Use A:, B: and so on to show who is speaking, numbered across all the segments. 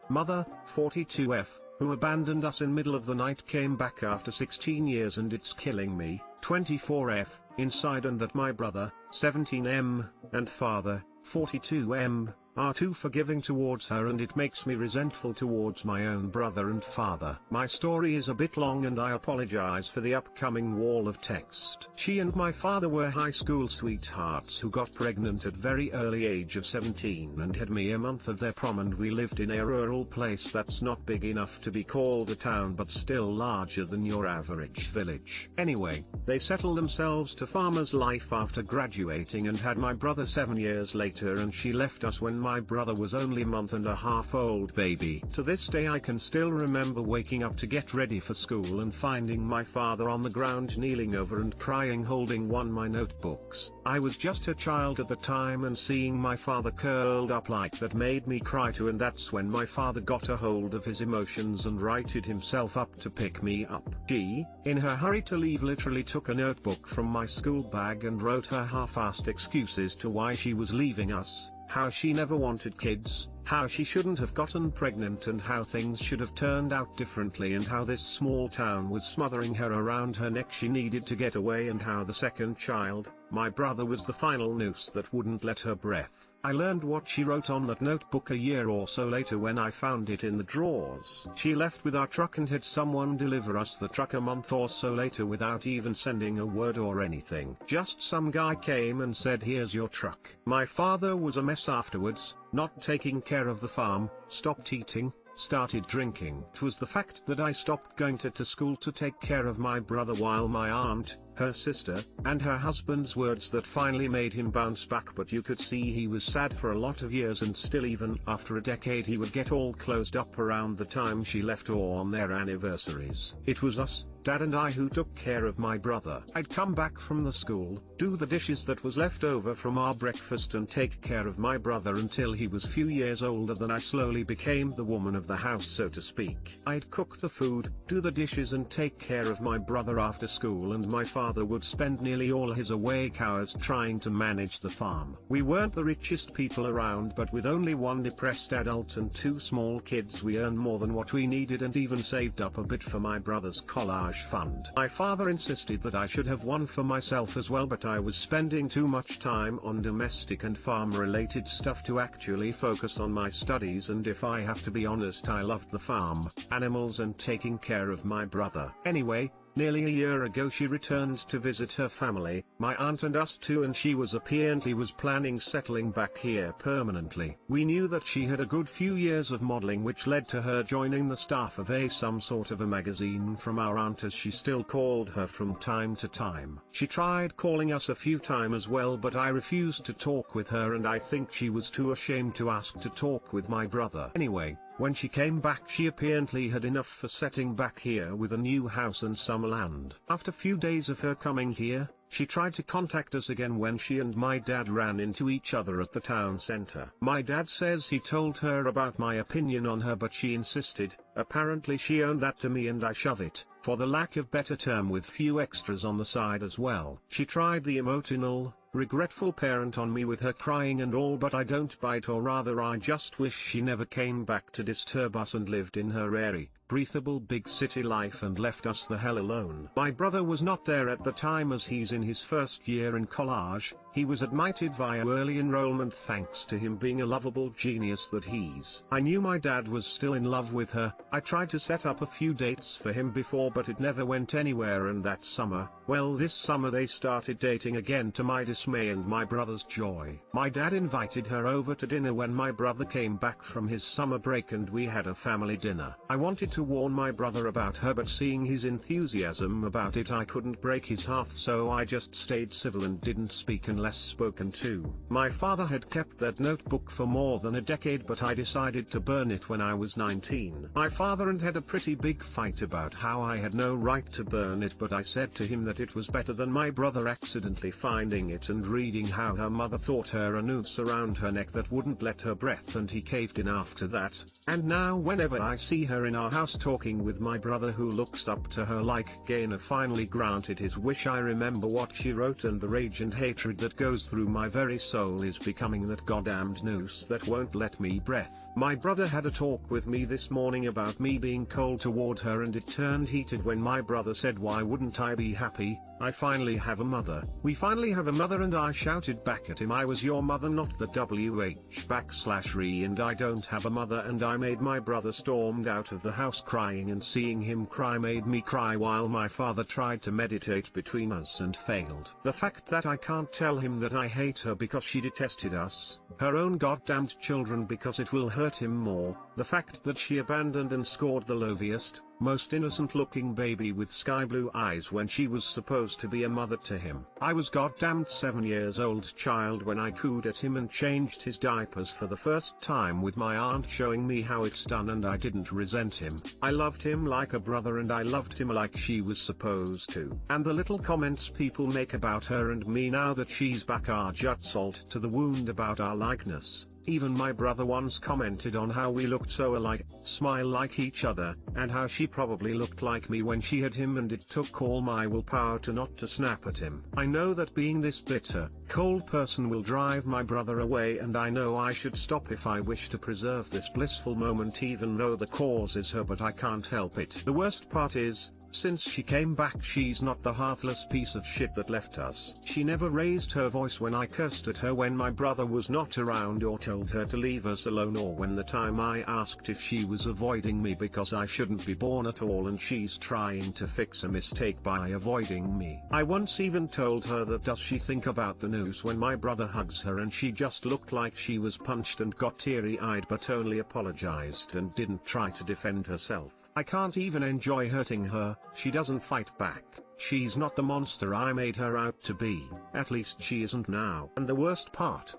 A: Mother, 42F, who abandoned us in middle of the night, came back after 16 years and it's killing me, 24F, inside, and that my brother, 17M, and father, 42M, are too forgiving towards her, and it makes me resentful towards my own brother and father. My story is a bit long and I apologize for the upcoming wall of text. She and my father were high school sweethearts who got pregnant at very early age of 17 and had me a month of their prom, and we lived in a rural place that's not big enough to be called a town but still larger than your average village. Anyway, they settled themselves to farmer's life after graduating and had my brother 7 years later, and she left us when my brother was only a month and a half old baby. To this day I can still remember waking up to get ready for school and finding my father on the ground kneeling over and crying, holding one my notebooks. I was just a child at the time, and seeing my father curled up like that made me cry too, and that's when my father got a hold of his emotions and righted himself up to pick me up. She, in her hurry to leave, literally took a notebook from my school bag and wrote her half-assed excuses to why she was leaving us. How she never wanted kids, how she shouldn't have gotten pregnant, and how things should have turned out differently, and how this small town was smothering her around her neck. She needed to get away, and how the second child, my brother, was the final noose that wouldn't let her breathe. I learned what she wrote on that notebook a year or so later when I found it in the drawers. She left with our truck and had someone deliver us the truck a month or so later without even sending a word or anything. Just some guy came and said, "Here's your truck." My father was a mess afterwards, not taking care of the farm, stopped eating, started drinking. It was the fact that I stopped going to school to take care of my brother while my aunt, her sister, and her husband's words that finally made him bounce back. But you could see he was sad for a lot of years, and still even after a decade he would get all closed up around the time she left or on their anniversaries. It was us, Dad and I, who took care of my brother. I'd come back from the school, do the dishes that was left over from our breakfast, and take care of my brother until he was few years older than I slowly became the woman of the house, so to speak. I'd cook the food, do the dishes, and take care of my brother after school, and my father would spend nearly all his awake hours trying to manage the farm. We weren't the richest people around, but with only one depressed adult and 2 small kids we earned more than what we needed, and even saved up a bit for my brother's college fund. My father insisted that I should have one for myself as well, but I was spending too much time on domestic and farm related stuff to actually focus on my studies, and if I have to be honest, I loved the farm, animals, and taking care of my brother. Anyway, nearly a year ago she returned to visit her family, my aunt and us too, and she was apparently planning settling back here permanently. We knew that she had a good few years of modeling, which led to her joining the staff of some sort of a magazine from our aunt, as she still called her from time to time. She tried calling us a few times as well, but I refused to talk with her, and I think she was too ashamed to ask to talk with my brother. Anyway, when she came back, she apparently had enough for setting back here with a new house and some land. After few days of her coming here, she tried to contact us again when she and my dad ran into each other at the town center. My dad says he told her about my opinion on her, but she insisted. Apparently she owned that to me, and I shove it, for the lack of better term, with few extras on the side as well. She tried the emotional, regretful parent on me with her crying and all, but I don't bite, or rather I just wish she never came back to disturb us and lived in her airy, breathable big city life and left us the hell alone. My brother was not there at the time, as he's in his first year in college. He was admitted via early enrollment thanks to him being a lovable genius that he's. I knew my dad was still in love with her. I tried to set up a few dates for him before, but it never went anywhere, and that summer, well, this summer they started dating again, to my dismay and my brother's joy. My dad invited her over to dinner when my brother came back from his summer break, and we had a family dinner. I wanted to warn my brother about her, but seeing his enthusiasm about it, I couldn't break his heart, so I just stayed civil and didn't speak unless spoken to. My father had kept that notebook for more than a decade, but I decided to burn it when I was 19. My father and had a pretty big fight about how I had no right to burn it, but I said to him that it was better than my brother accidentally finding it and reading how her mother thought her a noose around her neck that wouldn't let her breath, and he caved in after that. And now whenever I see her in our house house talking with my brother who looks up to her like Gainer finally granted his wish. I remember what she wrote, and the rage and hatred that goes through my very soul is becoming that goddamned noose that won't let me breathe. My brother had a talk with me this morning about me being cold toward her, and it turned heated when my brother said, why wouldn't I be happy? I finally have a mother. We finally have a mother. And I shouted back at him, I was your mother, not the WH/re, and I don't have a mother. And I made my brother stormed out of the house crying, and seeing him cry made me cry while my father tried to mediate between us and failed. The fact that I can't tell him that I hate her because she detested us, her own goddamned children, because it will hurt him more. The fact that she abandoned and scored the lowliest, most innocent looking baby with sky blue eyes when she was supposed to be a mother to him. I was goddamned 7 years old child when I cooed at him and changed his diapers for the first time with my aunt showing me how it's done, and I didn't resent him. I loved him like a brother, and I loved him like she was supposed to. And the little comments people make about her and me now that she's back are just salt to the wound about our likeness. Even my brother once commented on how we looked so alike, smile like each other, and how she probably looked like me when she had him, and it took all my willpower to not to snap at him. I know that being this bitter, cold person will drive my brother away, and I know I should stop if I wish to preserve this blissful moment, even though the cause is her, but I can't help it. The worst part is, since she came back, she's not the heartless piece of shit that left us. She never raised her voice when I cursed at her when my brother was not around, or told her to leave us alone, or when the time I asked if she was avoiding me because I shouldn't be born at all and she's trying to fix a mistake by avoiding me. I once even told her that does she think about the news when my brother hugs her, and she just looked like she was punched and got teary-eyed, but only apologized and didn't try to defend herself. I can't even enjoy hurting her. She doesn't fight back. She's not the monster I made her out to be. At least she isn't now. And the worst part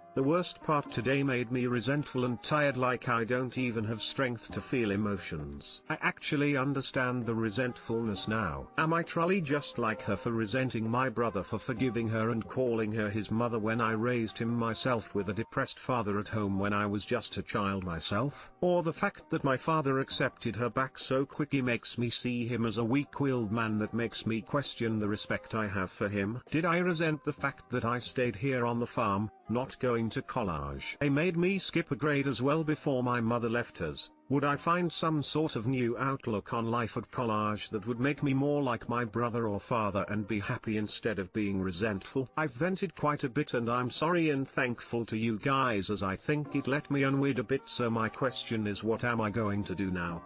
A: today made me resentful and tired, like I don't even have strength to feel emotions. I actually understand the resentfulness now. Am I truly just like her for resenting my brother for forgiving her and calling her his mother when I raised him myself with a depressed father at home when I was just a child myself? Or the fact that my father accepted her back so quickly makes me see him as a weak-willed man that makes me question the respect I have for him? Did I resent the fact that I stayed here on the farm, not going to college? They made me skip a grade as well before my mother left us. Would I find some sort of new outlook on life at college that would make me more like my brother or father and be happy instead of being resentful? I've vented quite a bit, and I'm sorry and thankful to you guys, as I think it let me unwind a bit. So my question is, what am I going to do now?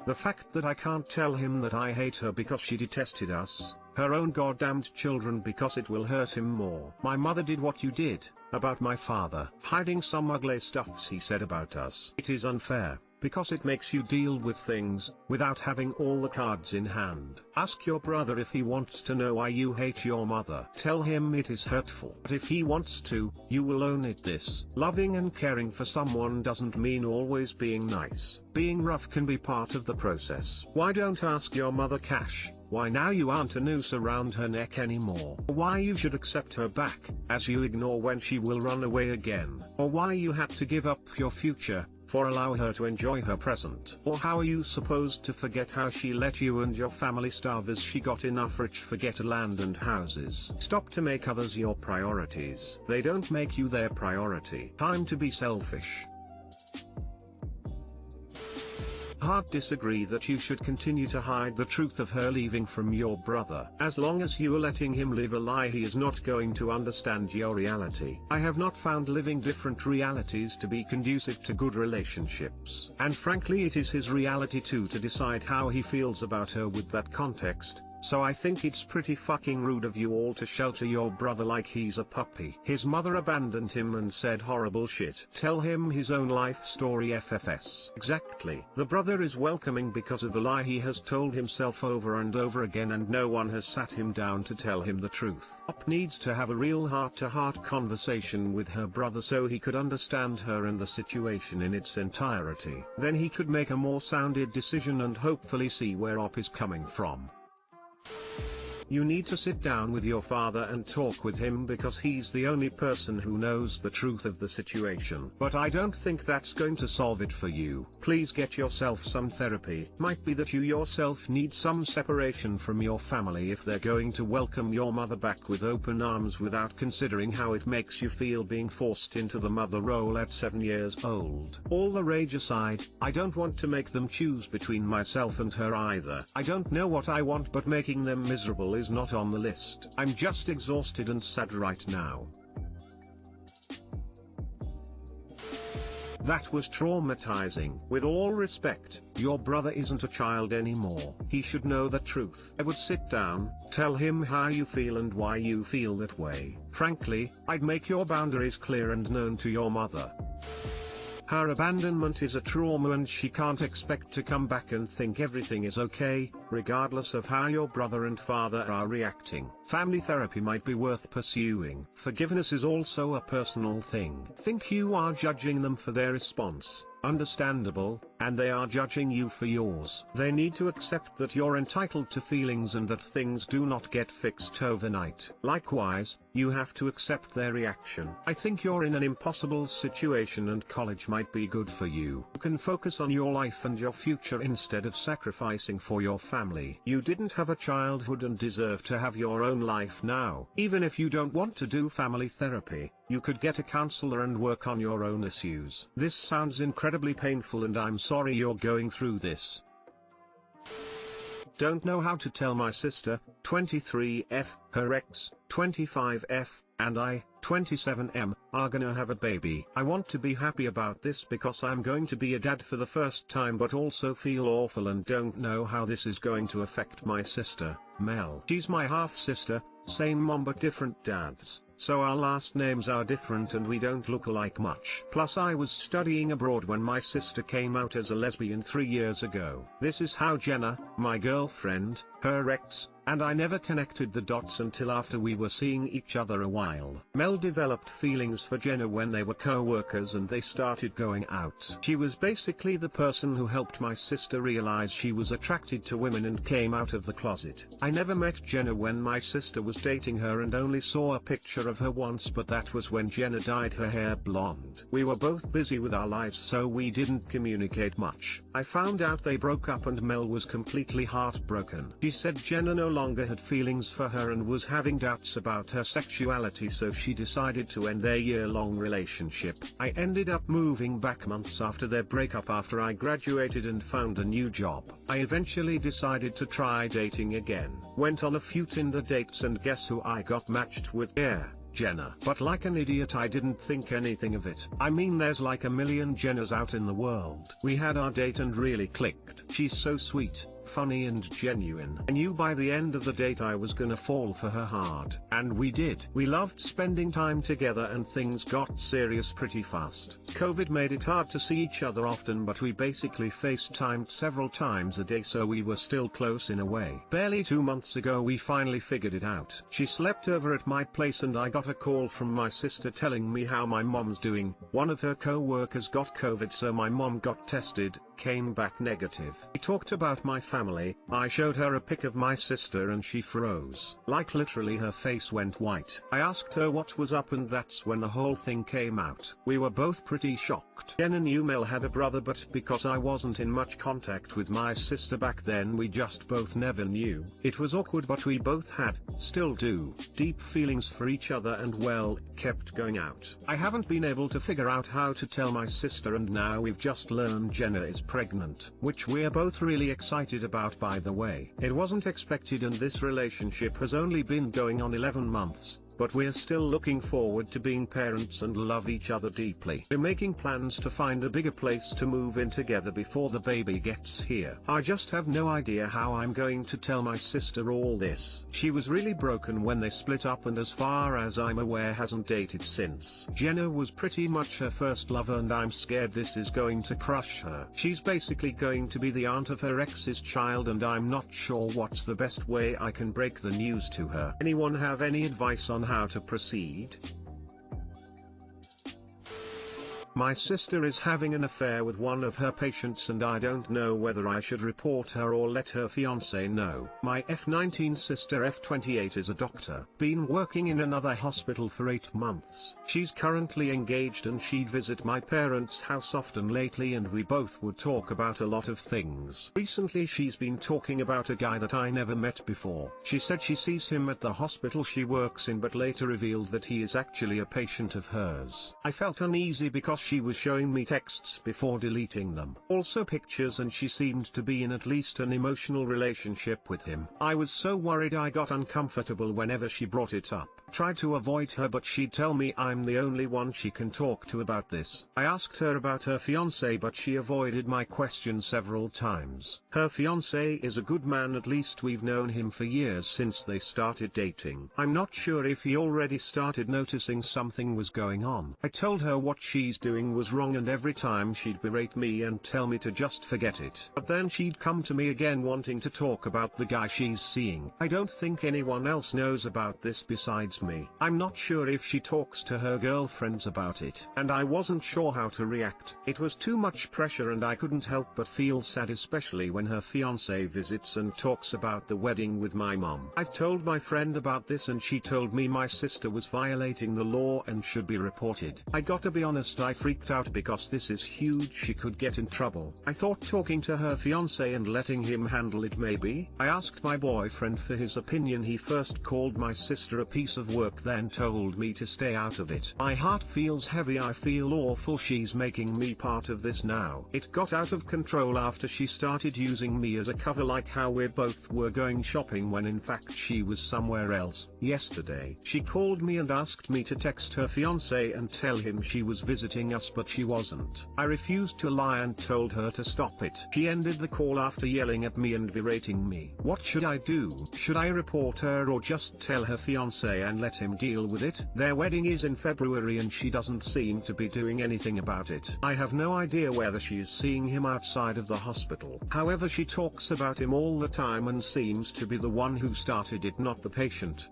A: The fact that I can't tell him that I hate her because she detested us, her own goddamned children, because it will hurt him more. My mother did what you did, about my father, hiding some ugly stuffs he said about us. It is unfair, because it makes you deal with things, without having all the cards in hand. Ask your brother if he wants to know why you hate your mother. Tell him it is hurtful. But if he wants to, you will own it. This loving and caring for someone doesn't mean always being nice. Being rough can be part of the process. Why don't ask your mother, Cash, why now you aren't a noose around her neck anymore? Or why you should accept her back, as you ignore when she will run away again? Or why you had to give up your future, for allow her to enjoy her present? Or how are you supposed to forget how she let you and your family starve as she got enough rich for get land and houses? Stop to make others your priorities. They don't make you their priority. Time to be selfish. Hard disagree that you should continue to hide the truth of her leaving from your brother. As long as you are letting him live a lie, he is not going to understand your reality. I have not found living different realities to be conducive to good relationships. And frankly, it is his reality too to decide how he feels about her with that context. So I think it's pretty fucking rude of you all to shelter your brother like he's a puppy. His mother abandoned him and said horrible shit. Tell him his own life story, FFS. Exactly. The brother is welcoming because of a lie he has told himself over and over again, and no one has sat him down to tell him the truth. Op needs to have a real heart-to-heart conversation with her brother so he could understand her and the situation in its entirety. Then he could make a more sounded decision and hopefully see where Op is coming from. You need to sit down with your father and talk with him because he's the only person who knows the truth of the situation. But I don't think that's going to solve it for you. Please get yourself some therapy. Might be that you yourself need some separation from your family if they're going to welcome your mother back with open arms without considering how it makes you feel being forced into the mother role at 7 years old. All the rage aside, I don't want to make them choose between myself and her either. I don't know what I want, but making them miserable is not on the list. I'm just exhausted and sad right now. That was traumatizing. With all respect, your brother isn't a child anymore. He should know the truth. I would sit down, tell him how you feel and why you feel that way. Frankly, I'd make your boundaries clear and known to your mother. Her abandonment is a trauma and she can't expect to come back and think everything is okay, regardless of how your brother and father are reacting. Family therapy might be worth pursuing. Forgiveness is also a personal thing. Think you are judging them for their response. Understandable, and they are judging you for yours. They need to accept that you're entitled to feelings and that things do not get fixed overnight. Likewise, you have to accept their reaction. I think you're in an impossible situation and college might be good for you. You can focus on your life and your future instead of sacrificing for your family. You didn't have a childhood and deserve to have your own life now. Even if you don't want to do family therapy, you could get a counselor and work on your own issues. This sounds incredibly painful and I'm sorry you're going through this. Don't know how to tell my sister, 23F, her ex, 25F, and I, 27M, are gonna have a baby. I want to be happy about this because I'm going to be a dad for the first time, but also feel awful and don't know how this is going to affect my sister, Mel. She's my half-sister, same mom but different dads. So our last names are different and we don't look alike much. Plus I was studying abroad when my sister came out as a lesbian 3 years ago. This is how Jenna, my girlfriend, her ex, and I never connected the dots until after we were seeing each other a while. Mel developed feelings for Jenna when they were co-workers and they started going out. She was basically the person who helped my sister realize she was attracted to women and came out of the closet. I never met Jenna when my sister was dating her and only saw a picture of her once, but that was when Jenna dyed her hair blonde. We were both busy with our lives so we didn't communicate much. I found out they broke up and Mel was completely heartbroken. She said Jenna no longer had feelings for her and was having doubts about her sexuality, so she decided to end their year-long relationship. I ended up moving back months after their breakup after I graduated and found a new job. I eventually decided to try dating again. Went on a few Tinder dates and guess who I got matched with? Jenna. But like an idiot I didn't think anything of it. I mean, there's like a million Jennas out in the world. We had our date and really clicked. She's so sweet, funny and genuine. I knew by the end of the date I was gonna fall for her hard. And we did. We loved spending time together and things got serious pretty fast. COVID made it hard to see each other often, but we basically FaceTimed several times a day, so we were still close in a way. Barely 2 months ago we finally figured it out. She slept over at my place and I got a call from my sister telling me how my mom's doing. One of her co-workers got COVID, so my mom got tested, came back negative. We talked about my family. I showed her a pic of my sister and she froze. Like literally her face went white. I asked her what was up and that's when the whole thing came out. We were both pretty shocked. Jenna knew Mel had a brother, but because I wasn't in much contact with my sister back then we just both never knew. It was awkward, but we both had, still do, deep feelings for each other and well, kept going out. I haven't been able to figure out how to tell my sister, and now we've just learned Jenna is pregnant, which we're both really excited about, by the way. It wasn't expected and this relationship has only been going on 11 months. But we're still looking forward to being parents and love each other deeply. We're making plans to find a bigger place to move in together before the baby gets here. I just have no idea how I'm going to tell my sister all this. She was really broken when they split up and as far as I'm aware hasn't dated since. Jenna was pretty much her first love and I'm scared this is going to crush her. She's basically going to be the aunt of her ex's child and I'm not sure what's the best way I can break the news to her. Anyone have any advice on how to proceed? My sister is having an affair with one of her patients and I don't know whether I should report her or let her fiance know. My F19 sister F28 is a doctor, been working in another hospital for 8 months. She's currently engaged and she'd visit my parents' house often lately and we both would talk about a lot of things. Recently she's been talking about a guy that I never met before. She said she sees him at the hospital she works in but later revealed that he is actually a patient of hers. I felt uneasy because she was showing me texts before deleting them. Also pictures, and she seemed to be in at least an emotional relationship with him. I was so worried I got uncomfortable whenever she brought it up. Tried to avoid her but she'd tell me I'm the only one she can talk to about this. I asked her about her fiance but she avoided my question several times. Her fiance is a good man, at least we've known him for years since they started dating. I'm not sure if he already started noticing something was going on. I told her what she's doing was wrong and every time she'd berate me and tell me to just forget it. But then she'd come to me again wanting to talk about the guy she's seeing. I don't think anyone else knows about this besides me. I'm not sure if she talks to her girlfriends about it. And I wasn't sure how to react. It was too much pressure and I couldn't help but feel sad, especially when her fiance visits and talks about the wedding with my mom. I've told my friend about this and she told me my sister was violating the law and should be reported. I gotta be honest, I freaked out because this is huge, she could get in trouble. I thought talking to her fiance and letting him handle it maybe. I asked my boyfriend for his opinion. He first called my sister a piece of work, then told me to stay out of it. My heart feels heavy, I feel awful, she's making me part of this now. It got out of control after she started using me as a cover, like how we both were going shopping when in fact she was somewhere else. Yesterday she called me and asked me to text her fiance and tell him she was visiting us but she wasn't. I refused to lie and told her to stop it. She ended the call after yelling at me and berating me. What should I do? Should I report her or just tell her fiance and let him deal with it? Their wedding is in February and she doesn't seem to be doing anything about it. I have no idea whether she is seeing him outside of the hospital. However, she talks about him all the time and seems to be the one who started it, not the patient.